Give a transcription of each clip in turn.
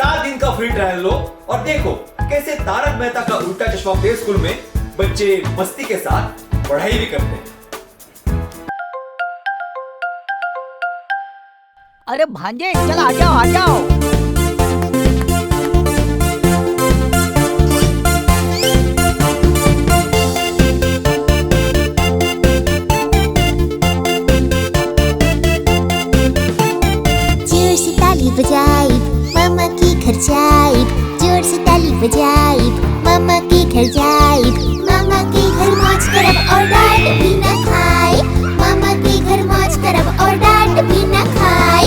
7 दिन का free trial लो और देखो कैसे तारक मेहता का उल्टा चश्मा प्ले स्कूल में बच्चे मस्ती के साथ पढ़ाई भी करते हैं। अरे भांजे चल आ जाओ आ जाओ। जोर से ताली बजाई मामा के घर जाई, जोर से ताली बजाई मामा के घर जाई। मामा के घर मौज करब और डांट भी न खाए, मामा के घर मौज करब और डांट भी न खाए।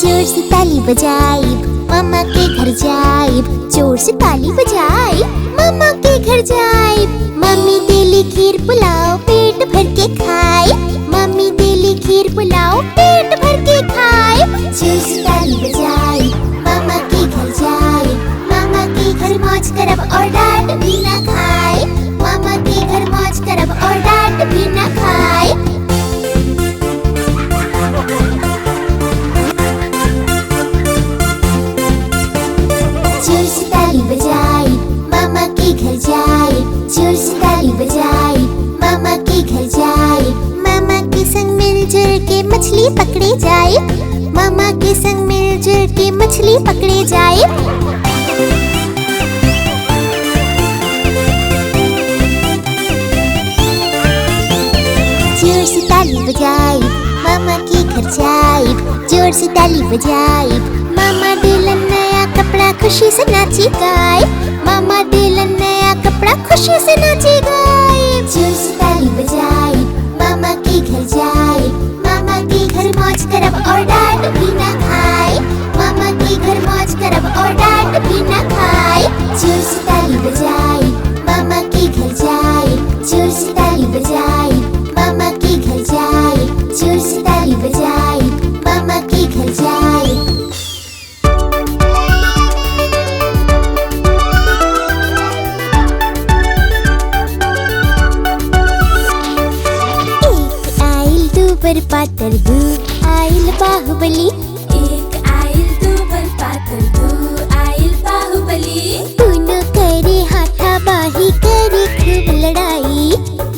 जोर से ताली बजाई मामा के घर जाई, जोर से ताली बजाई मामा के घर जाई। मम्मी देली खीर पुलाव पेट भर के खाए, मम्मी देली खीर पुलाव पेट भर के खाए। जोर से ताली बजाई मामा के घर जाई, मामा के घर मौज करब और डांट भी न खाए, मामा के घर मौज करब और डांट भी न खाए। जोर से ताली बजाई मामा के घर जाई, जोर से ताली बजाई मामा के घर जाई। मामा के संग मिलजुल के मछली पकड़े जाए, मामा के संग मिलजुल के मछली पकड़े जाए। जोर से ताली बजाई मामा के घर जाई, जोर से ताली बजाई मामा दिलन नया कपड़ा खुशी से नाची गाए, मामा दिलन नया कपड़ा खुशी से नाची गाए। जोर से ताली बजाई मामा के घर जाए, मामा के घर मौज करब और डांट भी न खाए, मामा के घर मौज करब और डांट भी न खाए। जोर से ताली बजाई मामा के घर जाए, जोर से ताली बजाई मामा के घर जाए, जोर से ताली बजाई मामा के घर जाए। पर पातर दू आइल बाहुबली, एक आइल दू पर पातर दू आइल बाहुबली। दोनों करे हाथा बाही करे खूब लड़ाई,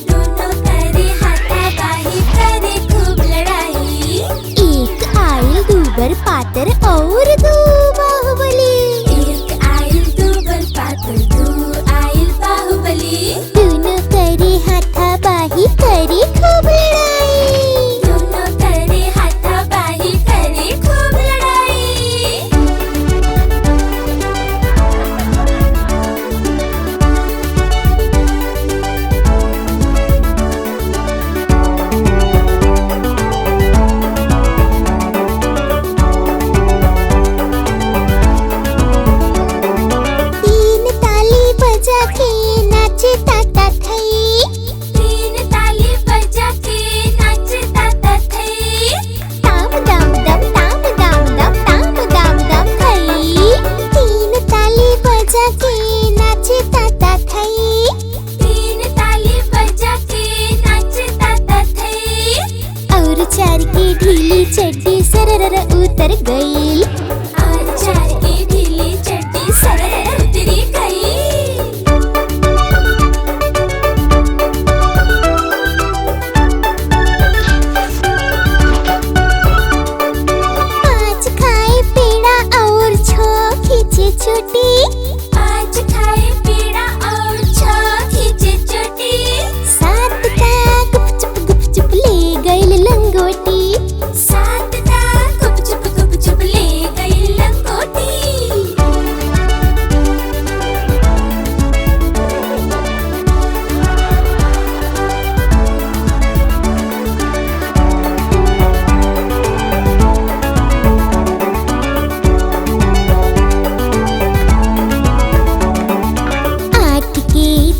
दोनों करे हाथा बाही करे खूब लड़ाई। एक आइल दू पर पातर और दू बाहुबली, एक आइल दू पर पातर दू आइल बाहुबली। दोनों करे हाथा बाही करे खूब लड़ाई। चार की ढीली चड्डी सरर उतर गई, और चार की ढीली चड्डी सरर उतरी गई। आज खाए पेड़ा और छो खींचे चोटी, आज खाए पेड़ा और छो खींचे चोटी। सात का गुपचुप ले गई लंगोटी, सात का गुपचुप ले गई लंगोटी।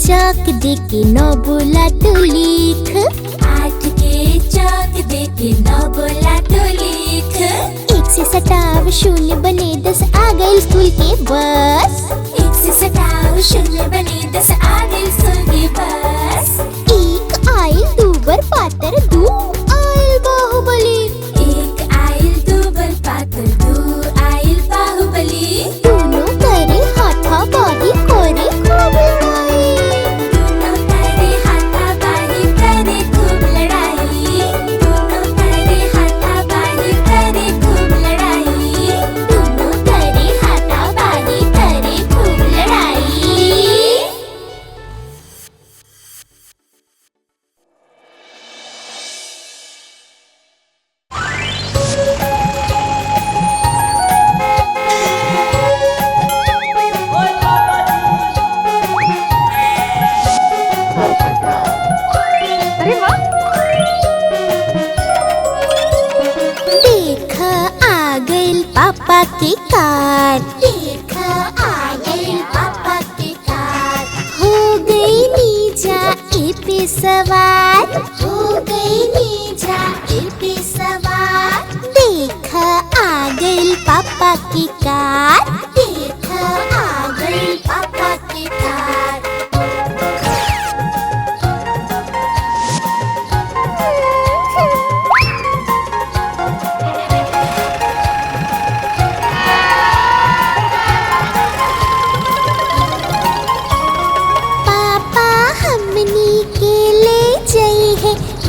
चौक देके 9 बोला तो लिख, 8 के चौक देके 9 बोला तो लिख। 1 से सटाव शून्य बने 10 आ गए स्कूल के बस, 1 से सटाव शून्य बने 10 आ गए स्कूल के बस। 1 आइल 2 बर पातर 2 आइल बाहुबली, 1 आइल 2 पापा की कार। देख आ गई पापा की कार। हो गई नीजा ए पे सवार। हो गई नीजा ए पे सवार। देख आ गई पापा की कार। देख आ गई पापा की कार।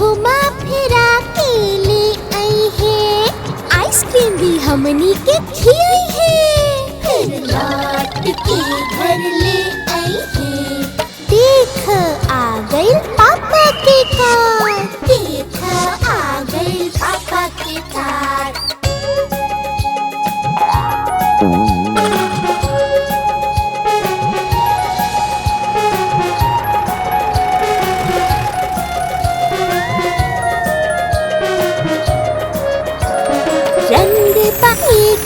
घुमा फिरा के ले आई है। आइसक्रीम भी हमनी के खिलाई है। फिर लौट के घर ले आई है। देख आ गई पापा की कार। देख आ गई पापा की कार। रंग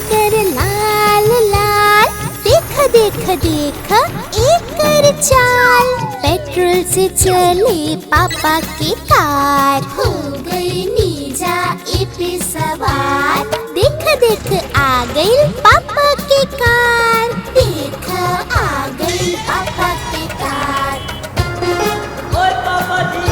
कर लाल लाल। देख देख देख एक कर चाल। पेट्रोल से चले पापा की कार। हो गई नीजा ए पे सवार। देख देख आ गई पापा की कार। देख आ गई पापा की कार। ओए पापा जी।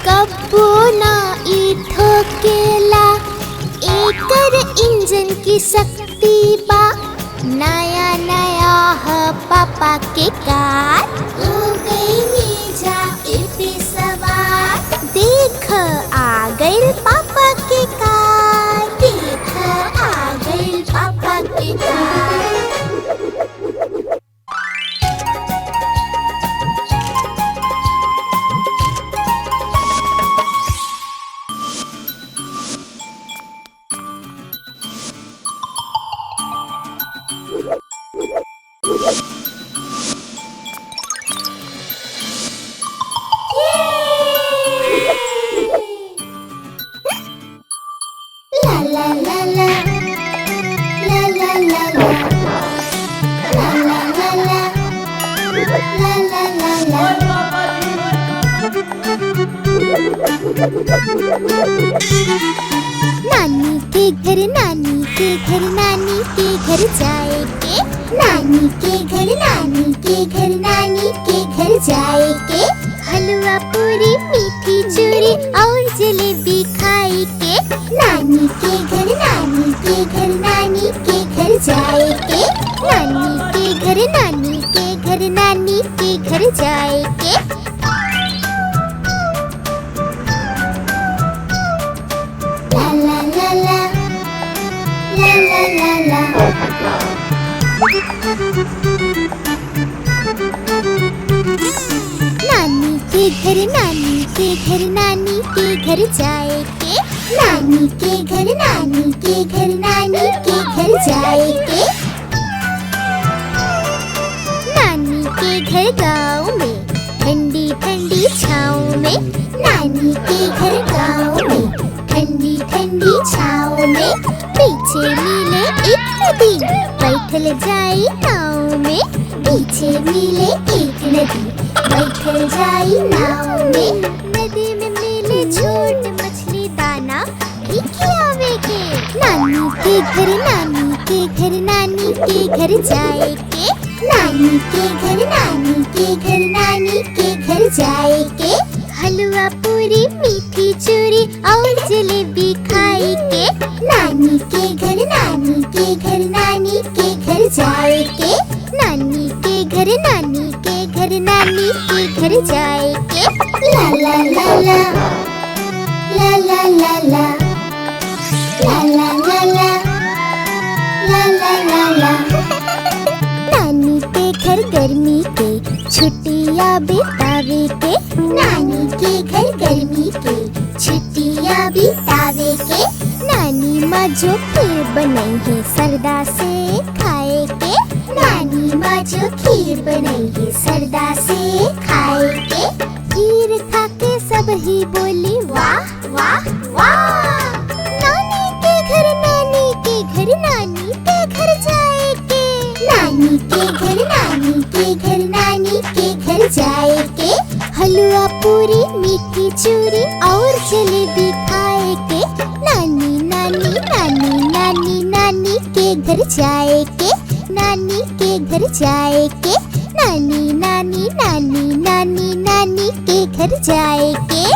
कब्बो ना ई ठोकेला। एकर इंजन की शक्ति बा। नया नया है पापा के कार। हो गई नीजा ए पे सवार। देख आ गई पापा के कार। देख आ गई पापा के कार। La la la la la la la la la la la la la la la la। नानी के घर नानी के घर नानी के घर जाएंगे। नानी के घर नानी के घर नानी के घर जाएंगे। हलवा पूरी मीठी चूरी और जलेबी खाएंगे। नानी के घर नानी के घर नानी के घर जाएंगे। नानी के घर नानी के घर नानी के घर जाएंगे। La la la la la la la la। नानी के घर नानी के घर नानी के घर जाएंगे। नानी के घर नानी के घर नानी के घर जाएंगे। नानी के घर गाँव में ठंडी ठंडी छाँव में। नानी के घर गाँव में ठंडी ठंडी छाँव में। पीछे मिले एक नदी बैठल जाई नाव में। पीछे मिले एक नदी बैठल जाई नाव में। नदी में मिले छोट मछली दाना भी खियावेगे। नानी के घर नानी के घर नानी के घर जाएंगे। नानी के घर नानी के घर नानी के घर जाएंगे। हलवा पूरी मीठी चूरी और जलेबी खाएंगे। नानी के घर नानी के घर नानी के घर जाएंगे। नानी के घर नानी के घर नानी के घर जाएंगे। ला ला ला ला ला ला ला ला ला ला ला ला ला ला ला। नानी के घर गर्मी के छुट्टियाँ बितावे के। नानी के घर गर्मी के छुट्टियाँ बितावे के। नानी माँ जो खीर बनाई है सरदा से खाए के। नानी नानी माँ जो खीर बनाई है सरदा से खाए के। खीर खा के सब ही बोली वाह वाह वाह। नानी के घर नानी के घर नानी के घर जाए के। नानी के घर नानी के घर नानी के घर जाए के। हलवा पूरी मीठी चूरी और जलेबी खाए के। नानी नानी नानी नानी नानी के घर जाए के। नानी के घर जाए के। नानी नानी नानी नानी नानी के घर जाए के।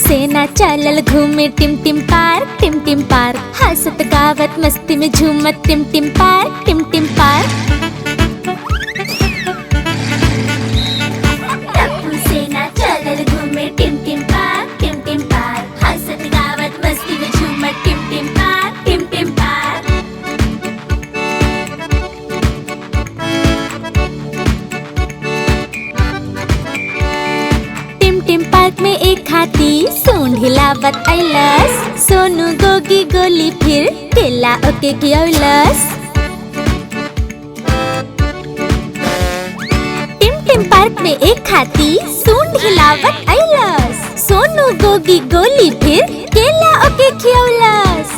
सेना चलल घूमे टिम टिम पार हंसत गावत मस्ती में झूमत टिम टिम पार टप्पू सेना चलल घूमे टिम टिम पार हंसत गावत मस्ती में झूमत टिम टिम पार टिम टिम पार्क में एक हाथी सूंड हिलावत आइलस। सोनू गोगी गोली फिर केला ओके खियौलस। टिम टिम पार्क में एक हाथी सूंड हिलावत आइलस। सोनू गोगी गोली फिर केला ओके खियौलस।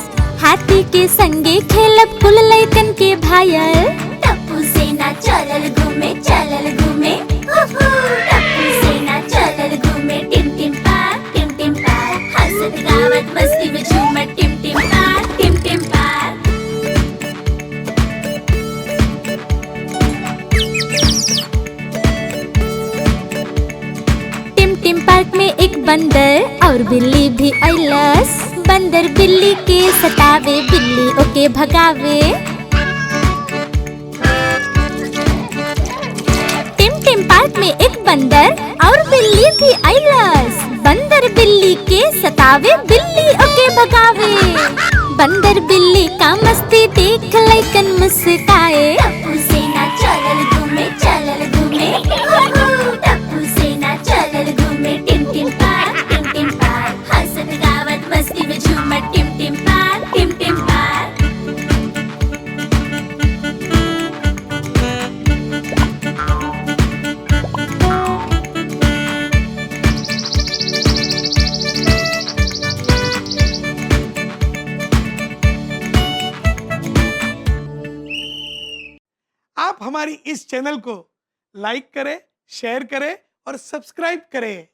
हाथी के संगे खेलब कुल लइकन के भायल। टप्पू सेना चलल घूमे टप्पू सेना चलल घूमे टिम टिम पार हंसत गावत मस्ती में झूमत टिम टिम पार टिम टिम पार्क में एक बंदर और बिल्ली भी आइलस। बंदर बिल्ली के सतावे बिल्ली ओके भगावे। टिम टिम पार्क में एक बंदर और बिल्ली भी आइलस। बंदर बिल्ली के सतावे बिल्ली ओके भगावे। बंदर बिल्ली का मस्ती देख लइकन मुस्काए। टप्पू सेना चलल घूमे टप्पू सेना चलल घूमे टिम टिम पार हंसत गावत मस्ती में झूमत टिम टिम पार आप हमारी इस चैनल को लाइक करें, शेयर करें और सब्सक्राइब करें।